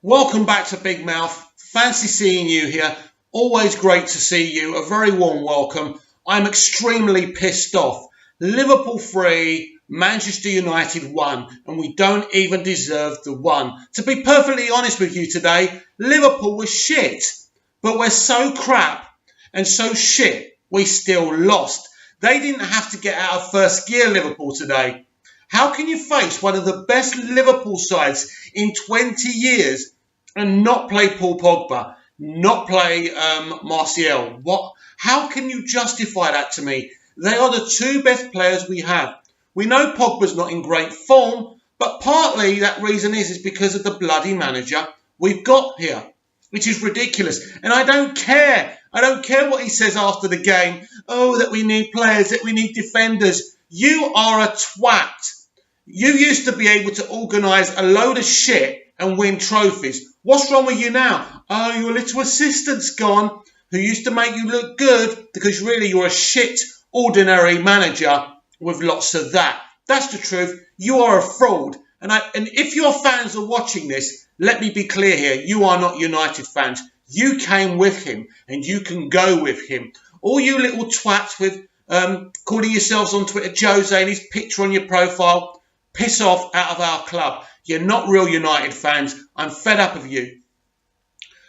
Welcome back to Big Mouth. Fancy seeing you here. Always great to see you. A very warm welcome. I'm extremely pissed off. Liverpool 3, Manchester United 1, and we don't even deserve the 1. To be perfectly honest with you today, Liverpool was shit. But we're so crap and so shit, we still lost. They didn't have to get out of first gear, Liverpool, today. How can you face one of the best Liverpool sides in 20 years and not play Paul Pogba, not play Martial? What? How can you justify that to me? They are the two best players we have. We know Pogba's not in great form, but partly that reason is because of the bloody manager we've got here, which is ridiculous. And I don't care. I don't care what he says after the game. Oh, that we need players, that we need defenders. You are a twat. You used to be able to organise a load of shit and win trophies. What's wrong with you now? Oh, your little assistant's gone, who used to make you look good because really you're a shit, ordinary manager with lots of that. That's the truth. You are a fraud. And if your fans are watching this, let me be clear here. You are not United fans. You came with him and you can go with him. All you little twats with calling yourselves on Twitter Jose and his picture on your profile, piss off out of our club. You're not real United fans. I'm fed up of you.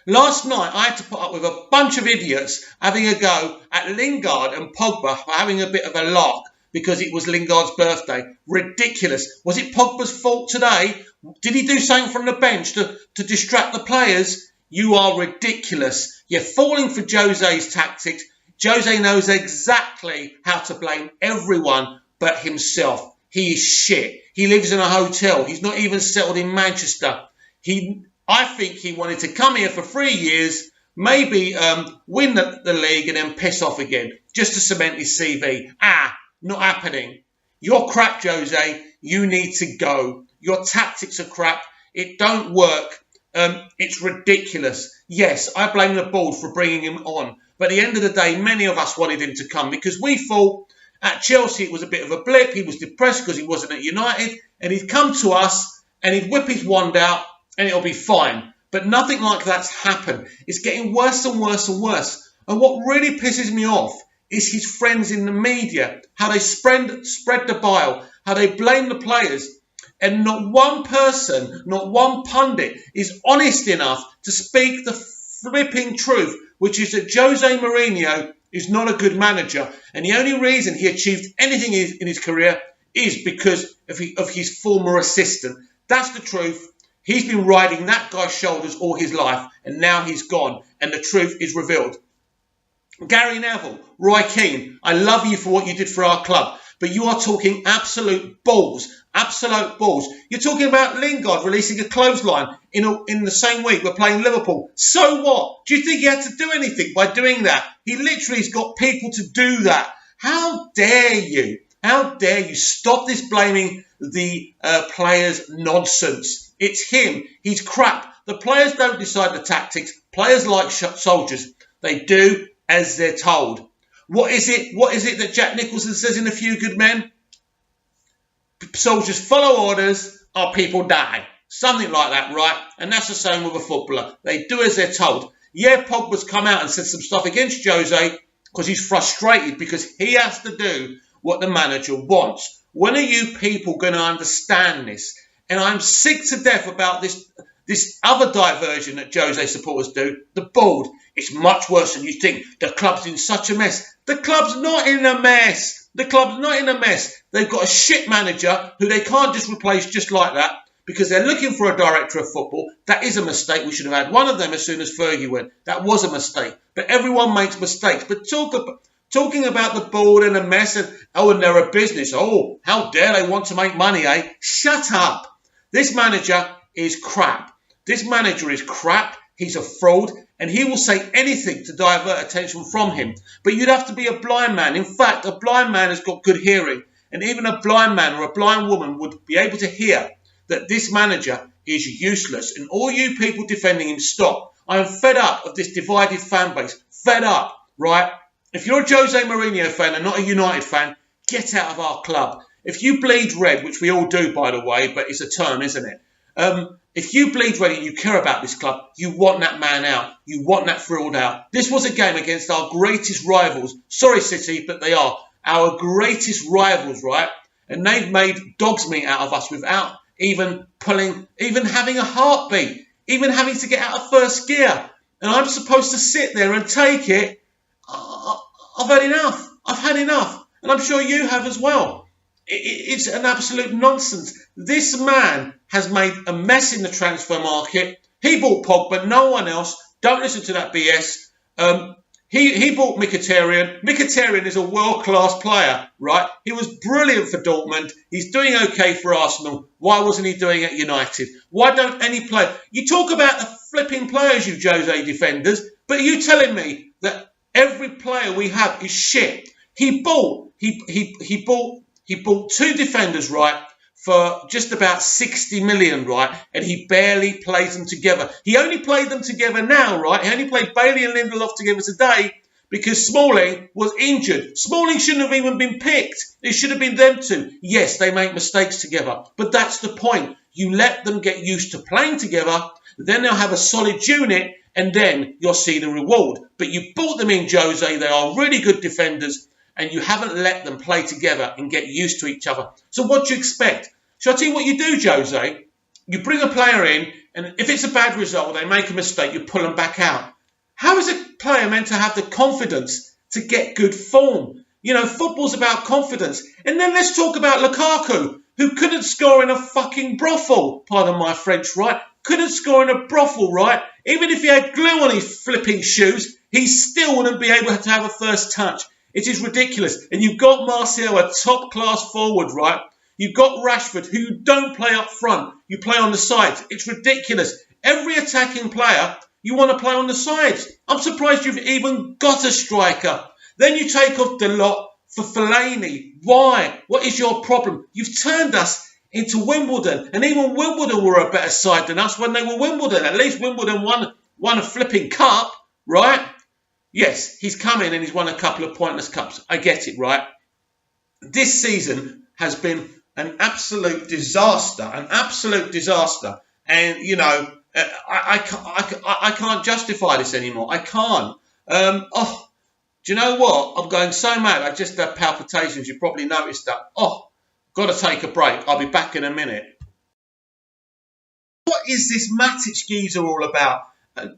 Last night, I had to put up with a bunch of idiots having a go at Lingard and Pogba for having a bit of a lark because it was Lingard's birthday. Ridiculous. Was it Pogba's fault today? Did he do something from the bench to distract the players? You are ridiculous. You're falling for Jose's tactics. Jose knows exactly how to blame everyone but himself. He is shit. He lives in a hotel. He's not even settled in Manchester. I think he wanted to come here for 3 years, maybe win the league and then piss off again, just to cement his CV. Not happening. You're crap, Jose. You need to go. Your tactics are crap. It don't work. It's ridiculous. Yes, I blame the board for bringing him on. But at the end of the day, many of us wanted him to come because we thought at Chelsea it was a bit of a blip. He was depressed because he wasn't at United. And he'd come to us and he'd whip his wand out and it'll be fine. But nothing like that's happened. It's getting worse and worse and worse. And what really pisses me off is his friends in the media, how they spread the bile, how they blame the players. And not one person, not one pundit is honest enough to speak the flipping truth, which is that Jose Mourinho is not a good manager. And the only reason he achieved anything in his career is because of his former assistant. That's the truth. He's been riding that guy's shoulders all his life, and now he's gone, and the truth is revealed. Gary Neville, Roy Keane, I love you for what you did for our club, but you are talking absolute balls. Absolute balls. You're talking about Lingard releasing a clothesline in the same week we're playing Liverpool. So what? Do you think he had to do anything by doing that? He literally has got people to do that. How dare you? How dare you stop this blaming the players nonsense? It's him. He's crap. The players don't decide the tactics. Players like soldiers. They do as they're told. What is it that Jack Nicholson says in A Few Good Men? Soldiers follow orders or people die. Something like that, right? And that's the same with a footballer. They do as they're told. Yeah, Pogba's come out and said some stuff against Jose because he's frustrated because he has to do what the manager wants. When are you people going to understand this? And I'm sick to death about this other diversion that Jose supporters do, the board. It's much worse than you think. The club's in such a mess. The club's not in a mess. The club's not in a mess. They've got a shit manager who they can't just replace just like that because they're looking for a director of football. That is a mistake. We should have had one of them as soon as Fergie went. That was a mistake. But everyone makes mistakes. But talking about the board and a mess and they're a business. Oh, how dare they want to make money, eh? Shut up. This manager is crap. This manager is crap. He's a fraud. And he will say anything to divert attention from him. But you'd have to be a blind man. In fact, a blind man has got good hearing. And even a blind man or a blind woman would be able to hear that this manager is useless. And all you people defending him, stop. I am fed up of this divided fan base. Fed up, right? If you're a Jose Mourinho fan and not a United fan, get out of our club. If you bleed red, which we all do, by the way, but it's a term, isn't it? If you bleed red and you care about this club, you want that man out. You want that fraud out. This was a game against our greatest rivals. Sorry, City, but they are our greatest rivals, right? And they've made dog's meat out of us without even having a heartbeat, even having to get out of first gear. And I'm supposed to sit there and take it. I've had enough. I've had enough. And I'm sure you have as well. It's an absolute nonsense. This man has made a mess in the transfer market. He bought Pogba, no one else. Don't listen to that BS. He bought Mkhitaryan. Mkhitaryan is a world-class player, right? He was brilliant for Dortmund. He's doing okay for Arsenal. Why wasn't he doing it at United? Why don't any player... You talk about the flipping players, you Jose defenders, but are you telling me that every player we have is shit? He bought 2 defenders, right, for just about 60 million, right? And he barely plays them together. He only played them together now, right? He only played Bailey and Lindelof together today because Smalling was injured. Smalling shouldn't have even been picked. It should have been them two. Yes, they make mistakes together, but that's the point. You let them get used to playing together, then they'll have a solid unit, and then you'll see the reward. But you bought them in, Jose. They are really good defenders, and you haven't let them play together and get used to each other. So what do you expect? Shall I tell you what you do, Jose? You bring a player in, and if it's a bad result, they make a mistake, you pull them back out. How is a player meant to have the confidence to get good form? You know, football's about confidence. And then let's talk about Lukaku, who couldn't score in a fucking brothel. Pardon my French, right? Couldn't score in a brothel, right? Even if he had glue on his flipping shoes, he still wouldn't be able to have a first touch. It is ridiculous. And you've got Martial, a top-class forward, right? You've got Rashford, who you don't play up front. You play on the sides. It's ridiculous. Every attacking player, you want to play on the sides. I'm surprised you've even got a striker. Then you take off the lot for Fellaini. Why? What is your problem? You've turned us into Wimbledon. And even Wimbledon were a better side than us when they were Wimbledon. At least Wimbledon won a flipping cup, right? Yes, he's come in and he's won a couple of pointless cups. I get it, right? This season has been an absolute disaster, And, you know, I can't justify this anymore. I can't. Do you know what? I'm going so mad. I just had palpitations. You probably noticed that. Got to take a break. I'll be back in a minute. What is this Matic geezer all about?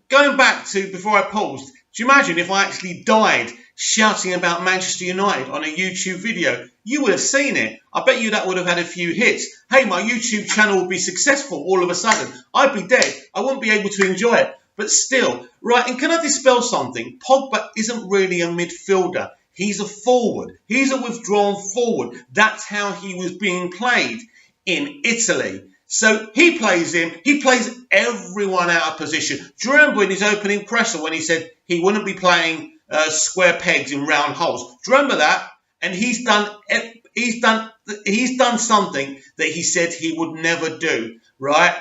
Going back to before I paused, do you imagine if I actually died shouting about Manchester United on a YouTube video? You would have seen it. I bet you that would have had a few hits. Hey, my YouTube channel would be successful all of a sudden. I'd be dead. I wouldn't be able to enjoy it. But still, right, and can I dispel something? Pogba isn't really a midfielder. He's a forward. He's a withdrawn forward. That's how he was being played in Italy. So he plays everyone out of position. Do you remember in his opening presser when he said he wouldn't be playing square pegs in round holes? Do you remember that? And he's done something that he said he would never do, right?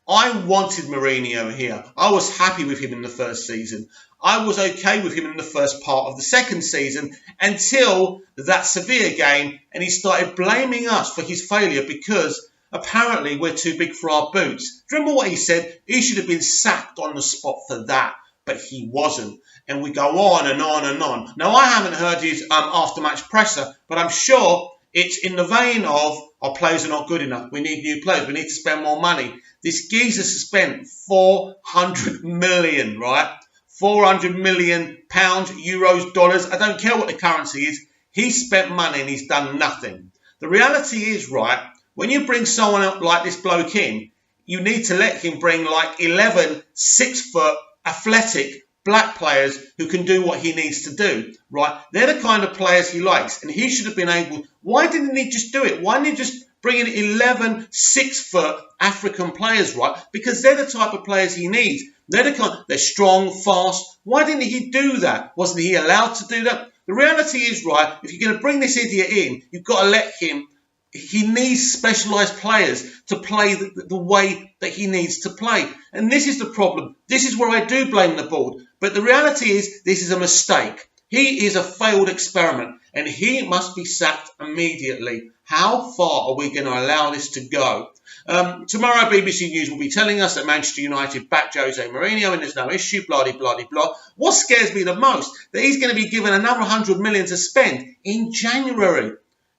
I wanted Mourinho here. I was happy with him in the first season. I was okay with him in the first part of the second season until that Sevilla game, and he started blaming us for his failure because apparently we're too big for our boots. Do you remember what he said? He should have been sacked on the spot for that, but he wasn't. And we go on and on and on. Now, I haven't heard his after-match presser, but I'm sure it's in the vein of our players are not good enough. We need new players. We need to spend more money. This geezer spent 400 million, right? 400 million pounds, euros, dollars. I don't care what the currency is. He spent money and he's done nothing. The reality is, right, when you bring someone up like this bloke in, you need to let him bring like 11 6-foot athletic black players who can do what he needs to do, right? They're the kind of players he likes, and he should have been able... Why didn't he just do it? Why didn't he just bring in 11 6-foot African players, right? Because they're the type of players he needs. They're strong, fast. Why didn't he do that? Wasn't he allowed to do that? The reality is, right, if you're going to bring this idiot in, you've got to let him... He needs specialised players to play the way that he needs to play. And this is the problem. This is where I do blame the board. But the reality is, this is a mistake. He is a failed experiment. and he must be sacked immediately. How far are we going to allow this to go? Tomorrow, BBC News will be telling us that Manchester United backed Jose Mourinho and there's no issue, blah, blah, blah, blah. What scares me the most, that he's going to be given another 100 million to spend in January.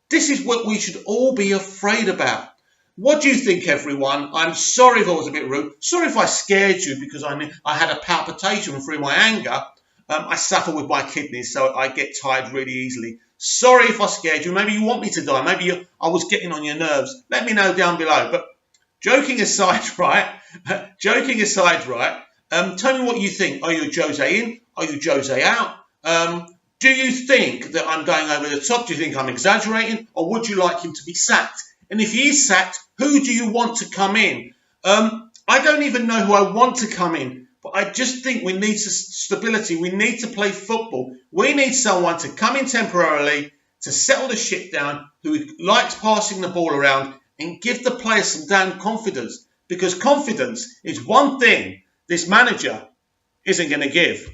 This is what we should all be afraid about. What do you think, everyone? I'm sorry if I was a bit rude. Sorry if I scared you because I had a palpitation through my anger. I suffer with my kidneys, so I get tired really easily. Sorry if I scared you. Maybe you want me to die. Maybe I was getting on your nerves. Let me know down below. But joking aside, right? Tell me what you think. Are you a Jose in? Are you Jose out? Do you think that I'm going over the top? Do you think I'm exaggerating? Or would you like him to be sacked? And if he is sacked, who do you want to come in? I don't even know who I want to come in. But I just think we need stability. We need to play football. We need someone to come in temporarily to settle the shit down, who likes passing the ball around and give the players some damn confidence. Because confidence is one thing this manager isn't going to give.